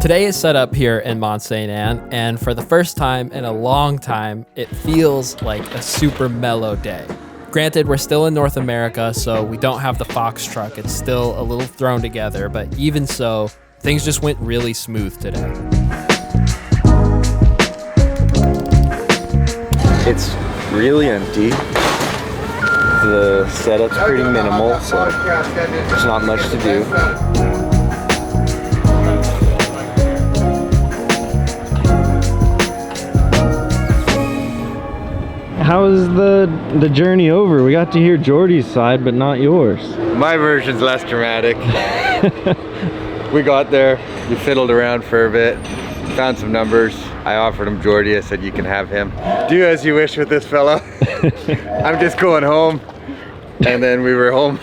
Today is set up here in Mont Sainte Anne, and for the first time in a long time, it feels like a super mellow day. Granted, we're still in North America, so we don't have the Fox truck. It's still a little thrown together, but even so, things just went really smooth today. It's really empty. The setup's pretty minimal, so there's not much to do. How is the journey over? We got to hear Jordy's side, but not yours. My version's less dramatic. We got there, we fiddled around for a bit, found some numbers. I offered him Jordy, I said you can have him. Do as you wish with this fella. I'm just going home. And then we were home.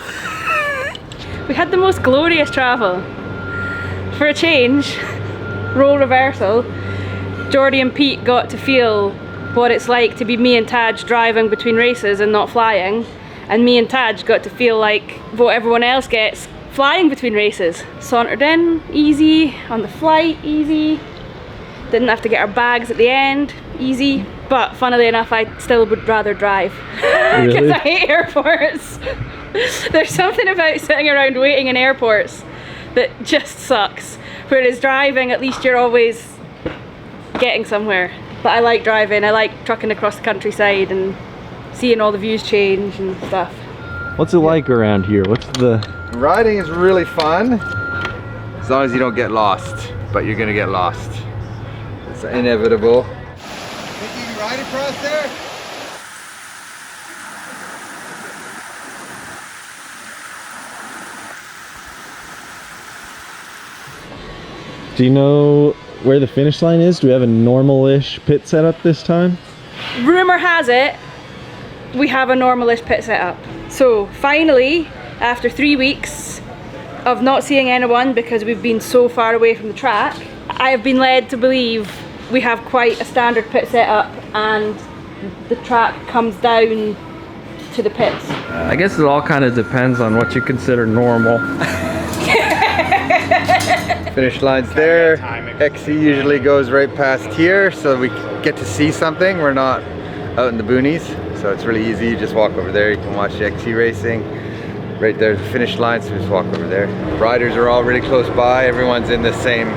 We had the most glorious travel. For a change, role reversal, Jordy and Pete got to feel what it's like to be me and Taj driving between races and not flying, and me and Taj got to feel like what everyone else gets flying between races. Sauntered in, easy, on the flight, easy. Didn't have to get our bags at the end, easy. But funnily enough, I still would rather drive because Really? I hate airports. There's something about sitting around waiting in airports that just sucks. Whereas driving, at least you're always getting somewhere. But I like driving. I like trucking across the countryside and seeing all the views change and stuff. What's it like around here? What's the... Riding is really fun, as long as you don't get lost, but you're gonna get lost. It's inevitable. Think you can ride across there? Do you know where the finish line is? Do we have a normal-ish pit setup this time? Rumor has it, we have a normalish pit setup. So finally, after 3 weeks of not seeing anyone because we've been so far away from the track, I have been led to believe we have quite a standard pit setup and the track comes down to the pits. I guess it all kind of depends on what you consider normal. Finish line's there. XC usually goes right past here, so we get to see something. We're not out in the boonies, so it's really easy. You just walk over there. You can watch the XC racing. Right there's the finish line, so just walk over there. Riders are all really close by. Everyone's in the same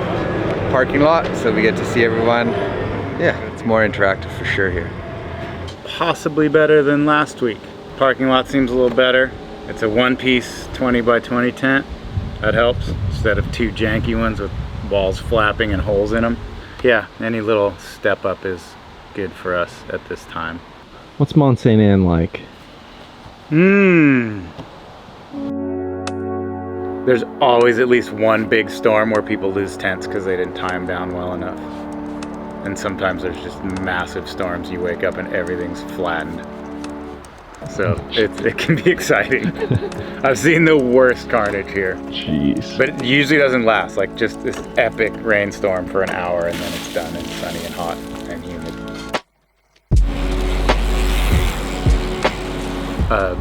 parking lot, so we get to see everyone. Yeah, it's more interactive for sure here. Possibly better than last week. Parking lot seems a little better. It's a one-piece 20 by 20 tent. That helps, instead of two janky ones with walls flapping and holes in them. Yeah, any little step up is good for us at this time. What's Mont Sainte Anne like? There's always at least one big storm where people lose tents because they didn't tie them down well enough. And sometimes there's just massive storms. You wake up and everything's flattened. So it can be exciting. I've seen the worst carnage here. Jeez. But it usually doesn't last, like just this epic rainstorm for an hour and then it's done and sunny and hot and humid.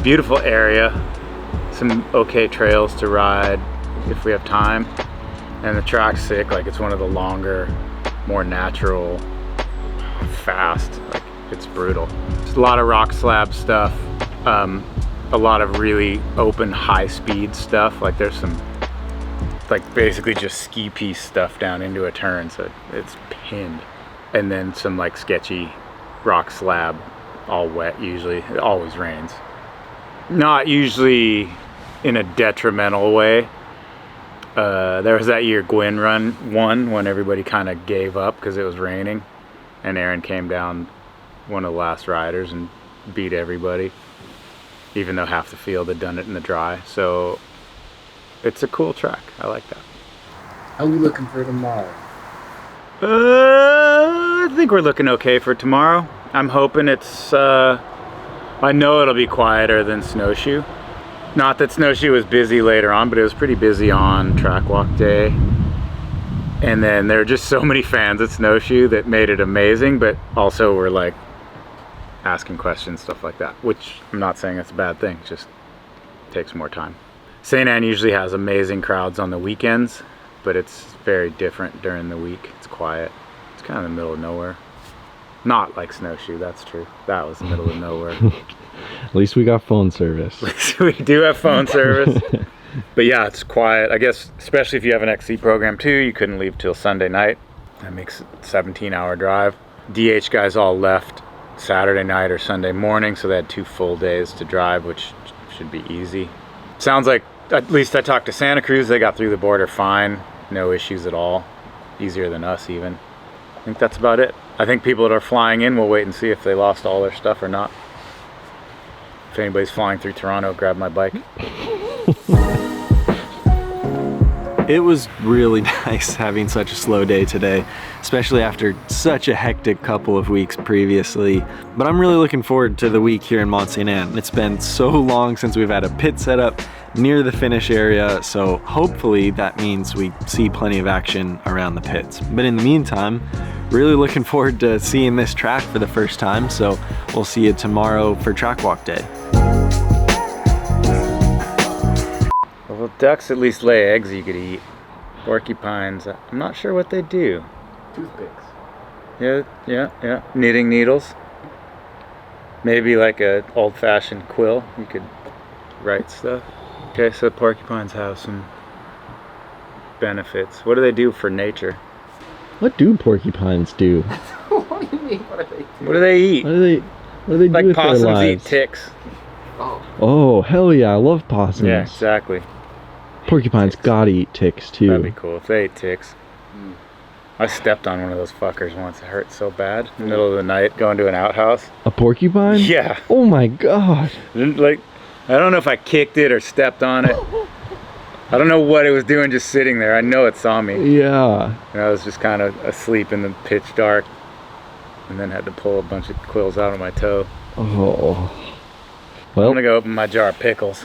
Beautiful area, some okay trails to ride if we have time. And the track's sick, like it's one of the longer, more natural, fast, like it's brutal. There's a lot of rock slab stuff, a lot of really open high speed stuff. Like there's some, like basically just ski piece stuff down into a turn, so it's pinned. And then some like sketchy rock slab, all wet usually. It always rains. Not usually in a detrimental way. There was that year Gwyn won when everybody kind of gave up because it was raining, and Aaron came down, one of the last riders, and beat everybody, even though half the field had done it in the dry. So it's a cool track. I like that. How are we looking for tomorrow? I think we're looking okay for tomorrow. I'm hoping it's, I know it'll be quieter than Snowshoe. Not that Snowshoe was busy later on, but it was pretty busy on track walk day. And then there are just so many fans at Snowshoe that made it amazing, but also were like asking questions, stuff like that, which I'm not saying it's a bad thing, it just takes more time. Sainte Anne usually has amazing crowds on the weekends, but it's very different during the week. It's quiet. It's kind of in the middle of nowhere. Not like Snowshoe, that's true. That was the middle of nowhere. At least we got phone service. We do have phone service. But yeah, it's quiet. I guess, especially if you have an XC program too, you couldn't leave till Sunday night. That makes it a 17-hour drive. DH guys all left Saturday night or Sunday morning, so they had 2 full days to drive, which should be easy. Sounds like, at least I talked to Santa Cruz, they got through the border fine. No issues at all. Easier than us even. I think that's about it. I think people that are flying in will wait and see if they lost all their stuff or not. If anybody's flying through Toronto, grab my bike. It was really nice having such a slow day today, especially after such a hectic couple of weeks previously. But I'm really looking forward to the week here in Mont Sainte Anne. It's been so long since we've had a pit set up near the finish area, so hopefully that means we see plenty of action around the pits. But in the meantime, really looking forward to seeing this track for the first time, so we'll see you tomorrow for track walk day. Well, ducks at least lay eggs you could eat. Porcupines, I'm not sure what they do. Toothpicks. Yeah. Knitting needles. Maybe like a old-fashioned quill. You could write stuff. Okay, so porcupines have some benefits. What do they do for nature? What do porcupines do? What do you mean? What do they do? What do they eat? What do they do Like with their possums eat lives? ticks. Oh, hell yeah, I love possums. Yeah, exactly. Porcupines gotta eat ticks too. That'd be cool if they ate ticks. I stepped on one of those fuckers once. It hurt so bad. In the middle of the night, going to an outhouse. A porcupine? Yeah. Oh my god. Like, I don't know if I kicked it or stepped on it. I don't know what it was doing just sitting there. I know it saw me. Yeah. And I was just kind of asleep in the pitch dark. And then had to pull a bunch of quills out of my toe. Oh. I'm Well, gonna go open my jar of pickles.